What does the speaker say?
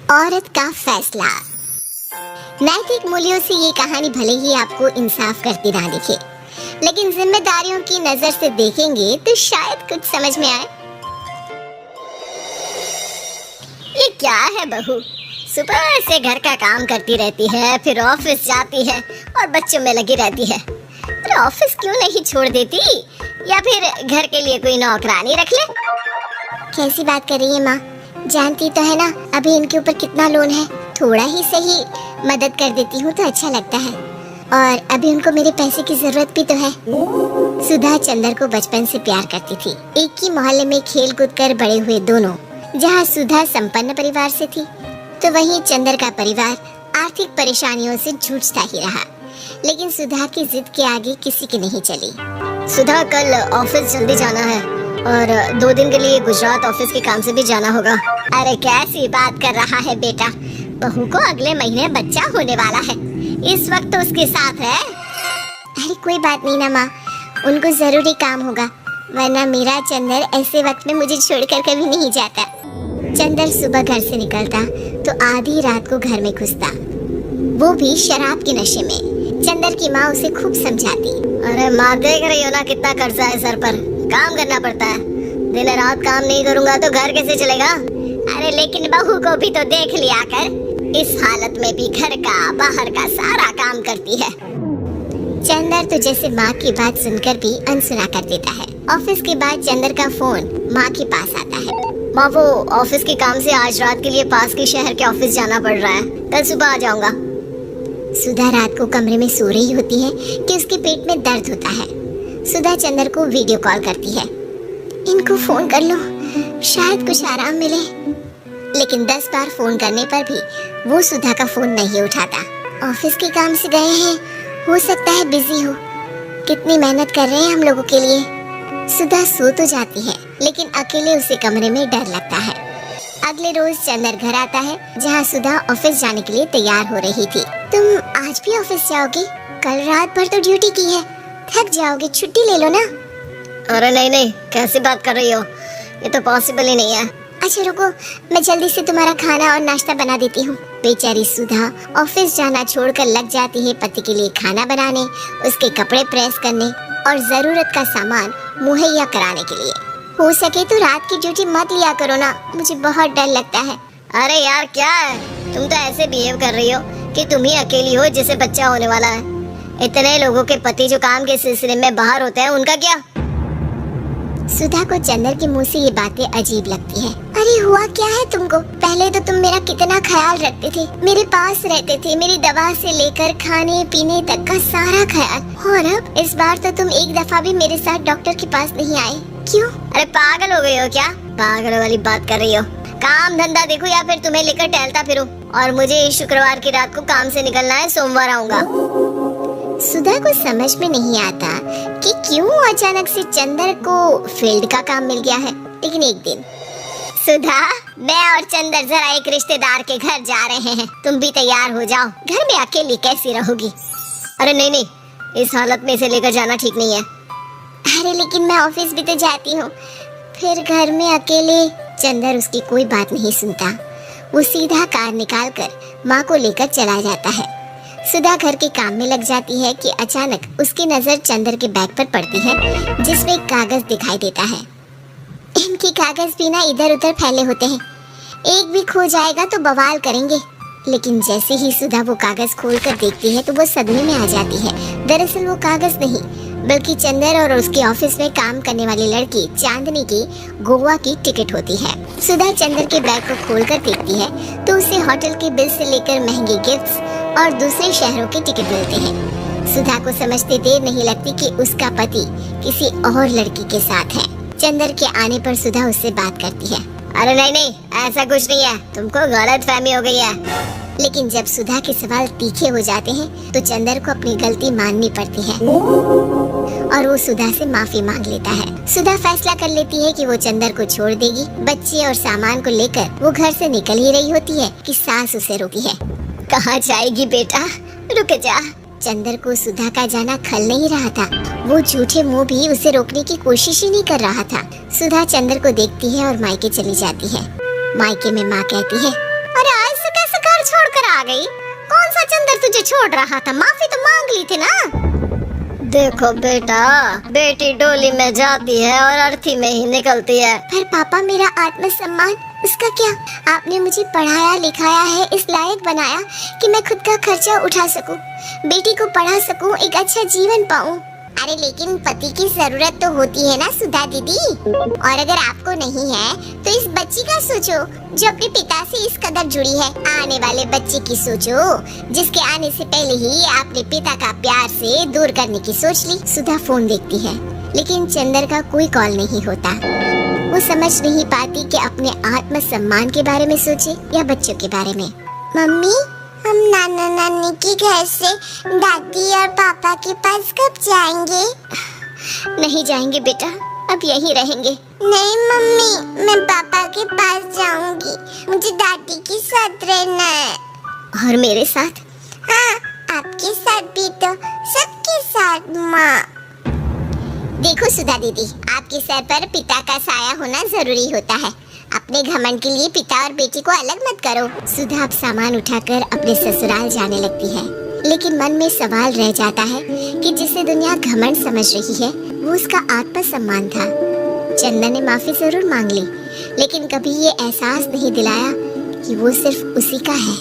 औरत का फैसला। नैतिक मूल्यों से ये कहानी भले ही आपको इंसाफ करती ना दिखे, लेकिन जिम्मेदारियों की नजर से देखेंगे तो शायद कुछ समझ में आए। ये क्या है बहू, सुबह से घर का काम करती रहती है, फिर ऑफिस जाती है और बच्चों में लगी रहती है। अरे ऑफिस क्यों नहीं छोड़ देती, या फिर घर के लिए कोई नौकरानी रख ले। कैसी बात कर रही है माँ, जानती तो है ना अभी इनके ऊपर कितना लोन है। थोड़ा ही सही मदद कर देती हूँ तो अच्छा लगता है, और अभी उनको मेरे पैसे की जरूरत भी तो है। सुधा चंदर को बचपन से प्यार करती थी। एक ही मोहल्ले में खेल कूद कर बड़े हुए दोनों। जहाँ सुधा संपन्न परिवार से थी तो वहीं चंदर का परिवार आर्थिक परेशानियों से जूझता ही रहा। लेकिन सुधा की जिद के आगे किसी की नहीं चली। सुधा कल ऑफिस जल्दी जाना है और 2 दिन के लिए गुजरात ऑफिस के काम से भी जाना होगा। अरे कैसी बात कर रहा है बेटा, बहू को अगले महीने बच्चा होने वाला है, इस वक्त तो उसके साथ है। अरे कोई बात नहीं ना माँ, उनको जरूरी काम होगा, वरना मेरा चंदर ऐसे वक्त में मुझे छोड़कर कभी नहीं जाता। चंदर सुबह घर से निकलता तो आधी रात को घर में घुसता, वो भी शराब के नशे में। चंदर की माँ उसे खूब समझाती। अरे माँ देख रही हो ना कितना कर्जा है सर पर, काम करना पड़ता है, दिन रात काम नहीं करूँगा तो घर कैसे चलेगा। अरे लेकिन बहू को भी तो देख लिया कर, इस हालत में भी घर का बाहर का सारा काम करती है। चंदर तो जैसे माँ की बात सुनकर भी अनसुना कर देता है। ऑफिस के बाद चंदर का फोन माँ के पास आता है। माँ वो ऑफिस के काम से आज रात के लिए पास के शहर के ऑफिस जाना पड़ रहा है, कल सुबह आ जाऊंगा। सुधा रात को कमरे में सो रही होती है कि उसके पेट में दर्द होता है। सुधा चंदर को वीडियो कॉल करती है। इनको फोन कर लो, शायद कुछ आराम मिले। लेकिन 10 बार फोन करने पर भी वो सुधा का फोन नहीं उठाता। ऑफिस के काम से गए हैं, हो सकता है बिजी हो, कितनी मेहनत कर रहे हैं हम लोगों के लिए। सुधा सो तो जाती है, लेकिन अकेले उसे कमरे में डर लगता है। अगले रोज चंदर घर आता है, जहाँ सुधा ऑफिस जाने के लिए तैयार हो रही थी। तुम आज भी ऑफिस जाओगी? कल रात भर तो ड्यूटी की है, थक जाओगे, छुट्टी ले लो ना। अरे नहीं, कैसी बात कर रही हो, ये तो पॉसिबल ही नहीं है। अच्छा रुको, मैं जल्दी से तुम्हारा खाना और नाश्ता बना देती हूँ। बेचारी सुधा ऑफिस जाना छोड़कर लग जाती है पति के लिए खाना बनाने, उसके कपड़े प्रेस करने और जरूरत का सामान मुहैया कराने के लिए। हो सके तो रात की ड्यूटी मत लिया करो ना, मुझे बहुत डर लगता है। अरे यार क्या है, तुम तो ऐसे बिहेव कर रही हो कि तुम ही अकेली हो जिसे बच्चा होने वाला है। इतने लोगों के पति जो काम के सिलसिले में बाहर होते हैं, उनका क्या? सुधा को चंदर के मुंह से ये बातें अजीब लगती है। अरे हुआ क्या है तुमको? पहले तो तुम मेरा कितना ख्याल रखते थे, मेरे पास रहते थे, मेरी दवा से लेकर खाने पीने तक का सारा ख्याल, और अब इस बार तो तुम एक दफा भी मेरे साथ डॉक्टर के पास नहीं आए, क्यों? अरे पागल हो गई हो क्या? पागल वाली बात कर रही हो? काम धंधा देखो या फिर तुम्हें लेकर टहलता फिरो। और मुझे शुक्रवार की रात को काम से निकलना है, सोमवार आऊंगा। सुधा को समझ में नहीं आता कि क्यों अचानक से चंदर को फील्ड का काम मिल गया है। लेकिन एक दिन, सुधा मैं और चंदर जरा एक रिश्तेदार के घर जा रहे हैं, तुम भी तैयार हो जाओ, घर में अकेली कैसी रहोगी? अरे नहीं, इस हालत में इसे लेकर जाना ठीक नहीं है। अरे लेकिन मैं ऑफिस भी तो जाती हूँ, फिर घर में अकेले। चंदर उसकी कोई बात नहीं सुनता, वो सीधा कार निकाल कर माँ को लेकर चला जाता है। सुधा घर के काम में लग जाती है कि अचानक उसकी नजर चंदर के बैग पर पड़ती है, जिसमें एक कागज दिखाई देता है। इनके कागज भी ना इधर उधर फैले होते हैं, एक भी खो जाएगा तो बवाल करेंगे। लेकिन जैसे ही सुधा वो कागज खोलकर देखती है तो वो सदमे में आ जाती है। दरअसल वो कागज नहीं, बल्कि चंदर और उसके ऑफिस में काम करने वाली लड़की चांदनी की गोवा की टिकट होती है। सुधा चंदर के बैग को खोलकर देखती है तो उसे होटल के बिल से लेकर महंगे गिफ्ट्स और दूसरे शहरों के टिकट मिलते हैं। सुधा को समझते देर नहीं लगती कि उसका पति किसी और लड़की के साथ है। चंदर के आने पर सुधा उससे बात करती है। अरे नहीं, ऐसा कुछ नहीं है, तुमको गलतफहमी हो गई है। लेकिन जब सुधा के सवाल तीखे हो जाते हैं तो चंदर को अपनी गलती माननी पड़ती है और वो सुधा से माफी मांग लेता है। सुधा फैसला कर लेती है कि वो चंदर को छोड़ देगी। बच्चे और सामान को लेकर वो घर से निकल ही रही होती है कि सास उसे रोकी है। कहाँ जाएगी बेटा, रुक जा। चंदर को सुधा का जाना खल नहीं रहा था, वो झूठे मुंह भी उसे रोकने की कोशिश ही नहीं कर रहा था। सुधा चंदर को देखती है और मायके चली जाती है। मायके में माँ कहती है, अरे ऐसे कैसे घर छोड़कर आ गई? कौन सा चंदर तुझे छोड़ रहा था? माफी तो मांग ली थी ना। देखो बेटा, बेटी डोली में जाती है और अर्थी में ही निकलती है। पर पापा, मेरा आत्मसम्मान, उसका क्या? आपने मुझे पढ़ाया लिखाया है, इस लायक बनाया कि मैं खुद का खर्चा उठा सकूं, बेटी को पढ़ा सकूं, एक अच्छा जीवन पाऊं। अरे लेकिन पति की जरूरत तो होती है ना सुधा दीदी, और अगर आपको नहीं है तो इस बच्ची का सोचो जो अपने पिता से इस कदर जुड़ी है। आने वाले बच्चे की सोचो जिसके आने से पहले ही आपने पिता का प्यार से दूर करने की सोच ली। सुधा फोन देखती है लेकिन चंदर का कोई कॉल नहीं होता। वो समझ नहीं पाती कि अपने आत्म सम्मान के बारे में सोचे या बच्चों के बारे में। मम्मी, हम नाना नानी के घर से दादी और पापा के पास कब जाएंगे? नहीं जाएंगे बेटा, अब यहीं रहेंगे। नहीं मम्मी, मैं पापा के पास जाऊंगी, मुझे दादी के साथ रहना है। और मेरे साथ? हाँ, आपके साथ भी तो, सबके साथ माँ। देखो सुधा दीदी, आपके सर पर पिता का साया होना जरूरी होता है। अपने घमंड के लिए पिता और बेटी को अलग मत करो। सुधा अब सामान उठाकर अपने ससुराल जाने लगती है, लेकिन मन में सवाल रह जाता है कि जिसे दुनिया घमंड समझ रही है वो उसका आत्मसम्मान था। चंदन ने माफी जरूर मांग ली, लेकिन कभी ये एहसास नहीं दिलाया कि वो सिर्फ उसी का है।